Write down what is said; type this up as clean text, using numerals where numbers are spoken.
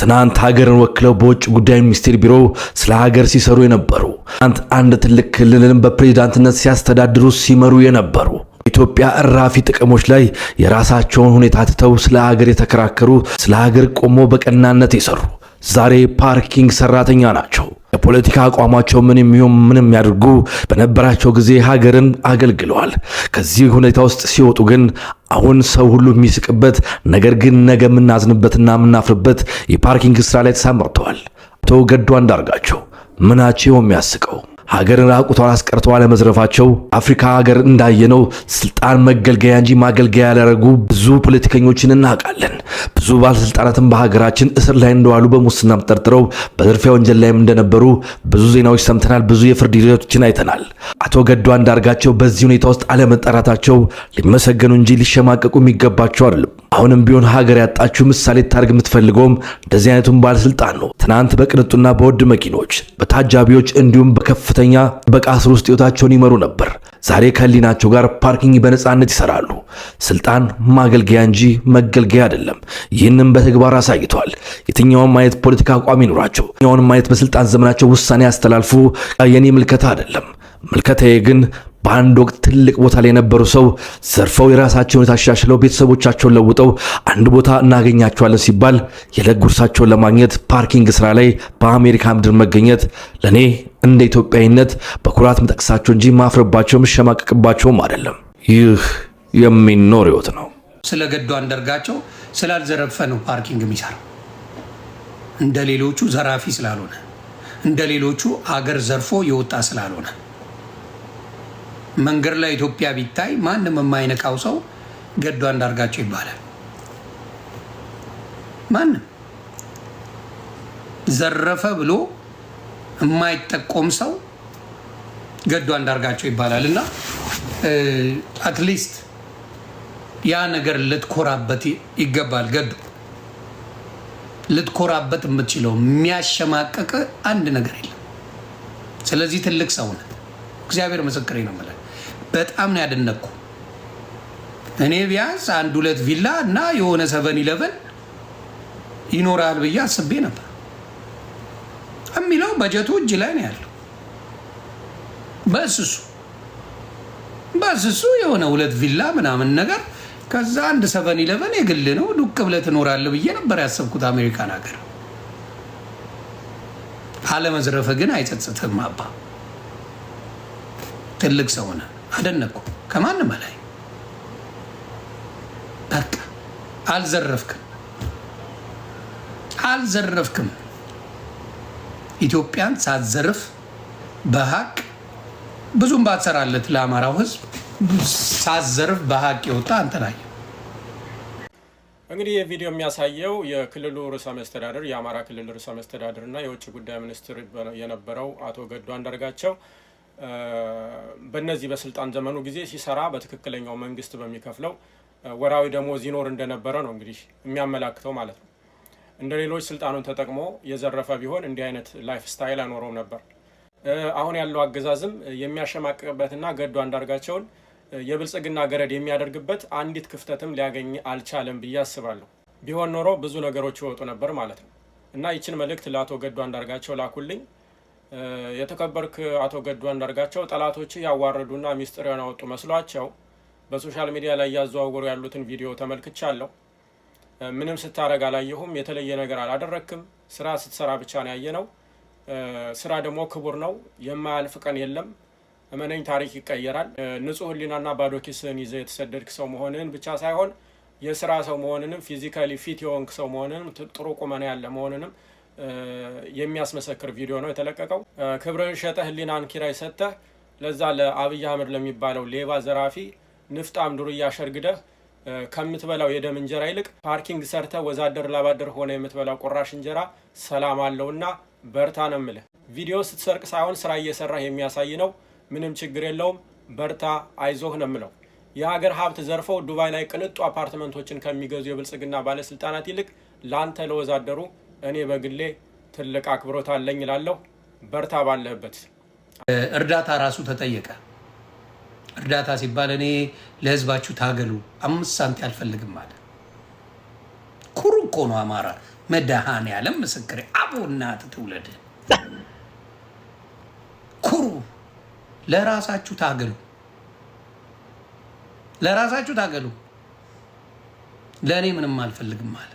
ትናንት ሀገርን ወክለው በውጭ ጉዳይ ሚኒስቴር ቢሮ ስለ ሀገር ሲሰሩ የነበሩ አንድ ትልቅ ክልልን በፕሬዝዳንትነት ሲያስተዳድሩ ሲመሩ የነበሩ ኢትዮጵያ እራፊ ጥቅሞች ላይ የራሳቸውን ሁኔታ ትተው ስለ ሀገር የተከራከሩ ስለ ሀገር ቆሞ በቀናነት የሰሩ ዛሬ ፓርኪንግ ሰራተኛ ናቸው። የፖለቲካ አቋማቸው ምንም ያድርጉ በነበራቸው ጊዜ ሀገርን አገልግለዋል። ከዚህ ሁኔታ ውስጥ ሲወጡ ግን አሁን ሰው ሁሉ የሚስቅበት ነገር ግን ነገ የምናዝንበትና የምናፍርበት የፓርኪንግ ስራ ላይ ተሰማርተዋል። አቶ ገዱ አንዳርጋቸው ምናቸው የሚያስቀው ሀገርን ራቁቷን አስቀርተው አለመዝረፋቸው አፍሪካ ሀገር እንዳየነው ስልጣን መገልገያ እንጂ ማገልገያ ያላረጉ ብዙ ፖለቲከኞችን እናውቃለን። ብዙ ባለስልጣናትን በሀገራችን እስር ላይ እንደዋሉ በሙስና ተጠርጥረው በዝርፊያ ወንጀል ላይም እንደነበሩ ብዙ ዜናዎች ሰምተናል። ብዙ የፍርድ ሂደቶችን አይተናል። አቶ ገዱ አንዳርጋቸው በዚህ ሁኔታ ውስጥ አለመጠራታቸው ሊመሰገኑ እንጂ ሊሸማቀቁ የሚገባቸው አይደለም። አሁንም ቢሆን ሀገር ያጣችው ምሳሌ ታርግ የምትፈልገውም እንደዚህ አይነቱን ባለስልጣን ነው። ትናንት በቅንጡና በውድ መኪኖች በታጃቢዎች እንዲሁም በከፍተኛ በቃስር ውስጥ ህይወታቸውን ይመሩ ነበር። ዛሬ ከህሊናቸው ጋር ፓርኪንግ በነፃነት ይሰራሉ። ስልጣን ማገልገያ እንጂ መገልገያ አይደለም። ይህንን በተግባር አሳይተዋል። የትኛውም አይነት ፖለቲካ አቋም ይኖራቸው፣ የትኛውንም አይነት በስልጣን ዘመናቸው ውሳኔ ያስተላልፉ የኔ ምልከታ አይደለም። ምልከታዬ ግን በአንድ ወቅት ትልቅ ቦታ ላይ የነበሩ ሰው ዘርፈው የራሳቸውን ታሻሽለው ቤተሰቦቻቸውን ለውጠው አንድ ቦታ እናገኛቸዋለን ሲባል የዕለት ጉርሳቸውን ለማግኘት ፓርኪንግ ስራ ላይ በአሜሪካ ምድር መገኘት ለኔ እንደ ኢትዮጵያዊነት በኩራት መጠቅሳቸው እንጂ ማፍረባቸው መሸማቀቅባቸውም አይደለም። ይህ የሚኖር ህይወት ነው። ስለ ገዱ አንዳርጋቸው ስላልዘረፈ ነው ፓርኪንግ የሚሰራው። እንደ ሌሎቹ ዘራፊ ስላልሆነ፣ እንደ ሌሎቹ አገር ዘርፎ የወጣ ስላልሆነ መንገድ ላይ ኢትዮጵያ ቢታይ ማንም የማይነካው ሰው ገዱ አንዳርጋቸው ይባላል። ማንም ዘረፈ ብሎ የማይጠቆም ሰው ገዱ አንዳርጋቸው ይባላል። እና አትሊስት ያ ነገር ልትኮራበት ይገባል። ገዱ ልትኮራበት የምትችለው የሚያሸማቀቅ አንድ ነገር የለም። ስለዚህ ትልቅ ሰው ነህ። እግዚአብሔር ምስክሬ ነው ማለት በጣም ነው ያደነኩ። እኔ ቢያንስ 1-2 ቪላ እና የሆነ 7-11 ይኖራል ብዬ አስቤ ነበር። የሚለው በጀቱ እጅ ላይ ነው ያለው። በስሱ የሆነ 2 ቪላ ምናምን ነገር ከዛ 1 7-11 የግል ነው ዱቅ ብለህ ትኖራለህ ብዬ ነበር ያሰብኩት አሜሪካን ሀገር። አለመዝረፈ ግን አይጸጽትም። አባ ትልቅ ሰው ነህ። አደነኩ ከማንም በላይ። በቃ አልዘረፍክም። ኢትዮጵያን ሳትዘርፍ በሀቅ ብዙም ባትሰራለት ለአማራው ሕዝብ ሳትዘርፍ በሀቅ የወጣ አንተ ነህ። እንግዲህ የቪዲዮ የሚያሳየው የክልሉ ርዕሰ መስተዳድር የአማራ ክልል ርዕሰ መስተዳድር እና የውጭ ጉዳይ ሚኒስትር የነበረው አቶ ገዱ አንዳርጋቸው በእነዚህ በስልጣን ዘመኑ ጊዜ ሲሰራ በትክክለኛው መንግስት በሚከፍለው ወራዊ ደሞዝ ይኖር እንደነበረ ነው እንግዲህ የሚያመላክተው ማለት ነው። እንደ ሌሎች ስልጣኑን ተጠቅሞ የዘረፈ ቢሆን እንዲህ አይነት ላይፍ ስታይል አይኖረውም ነበር። አሁን ያለው አገዛዝም የሚያሸማቅቅበትና ገዱ አንዳርጋቸውን የብልጽግና ገረድ የሚያደርግበት አንዲት ክፍተትም ሊያገኝ አልቻለም ብዬ አስባለሁ። ቢሆን ኖሮ ብዙ ነገሮች ይወጡ ነበር ማለት ነው። እና ይችን መልእክት ለአቶ ገዱ አንዳርጋቸው ላኩልኝ። የተከበርክ አቶ ገዱ አንዳርጋቸው ጠላቶች ያዋረዱና ሚስጥር ያወጡ መስሏቸው በሶሻል ሚዲያ ላይ ያዘዋወሩ ያሉትን ቪዲዮ ተመልክቻለሁ። ምንም ስታረግ አላየሁም። የተለየ ነገር አላደረክም። ስራ ስትሰራ ብቻ ነው ያየነው። ስራ ደግሞ ክቡር ነው። የማያልፍ ቀን የለም። እመነኝ፣ ታሪክ ይቀየራል። ንጹህ ህሊናና ባዶ ኪስህን ይዘህ የተሰደድክ ሰው መሆንህን ብቻ ሳይሆን የስራ ሰው መሆንንም ፊዚካሊ ፊት የሆንክ ሰው መሆንንም ጥሩ ቁመና ያለ መሆንንም የሚያስመሰክር ቪዲዮ ነው የተለቀቀው። ክብርን ሸጠህ ህሊናን ኪራይ ሰጥተህ ለዛ ለአብይ አህመድ ለሚባለው ሌባ ዘራፊ ንፍጣም ዱርያ ሸርግደህ ከምትበላው የደም እንጀራ ይልቅ ፓርኪንግ ሰርተህ ወዛደር ላባደር ሆነ የምትበላው ቁራሽ እንጀራ ሰላም አለውና በርታ ነው የምልህ። ቪዲዮ ስትሰርቅ ሳይሆን ስራ እየሰራህ የሚያሳይ ነው። ምንም ችግር የለውም። በርታ፣ አይዞህ ነው የምለው። የሀገር ሀብት ዘርፈው ዱባይ ላይ ቅንጡ አፓርትመንቶችን ከሚገዙ የብልጽግና ባለስልጣናት ይልቅ ላንተ ለወዛደሩ እኔ በግሌ ትልቅ አክብሮት አለኝ እላለሁ። በርታ ባለህበት። እርዳታ ራሱ ተጠየቀ። እርዳታ ሲባል እኔ ለህዝባችሁ ታገሉ 5 ሳንቲም አልፈልግም ማለት ኩሩ እኮ ነው። አማራ መድኃኔዓለም ምስክሬ። አቦ እናት ትውለድ። ኩሩ። ለራሳችሁ ታገሉ፣ ለራሳችሁ ታገሉ። ለእኔ ምንም አልፈልግም አለ።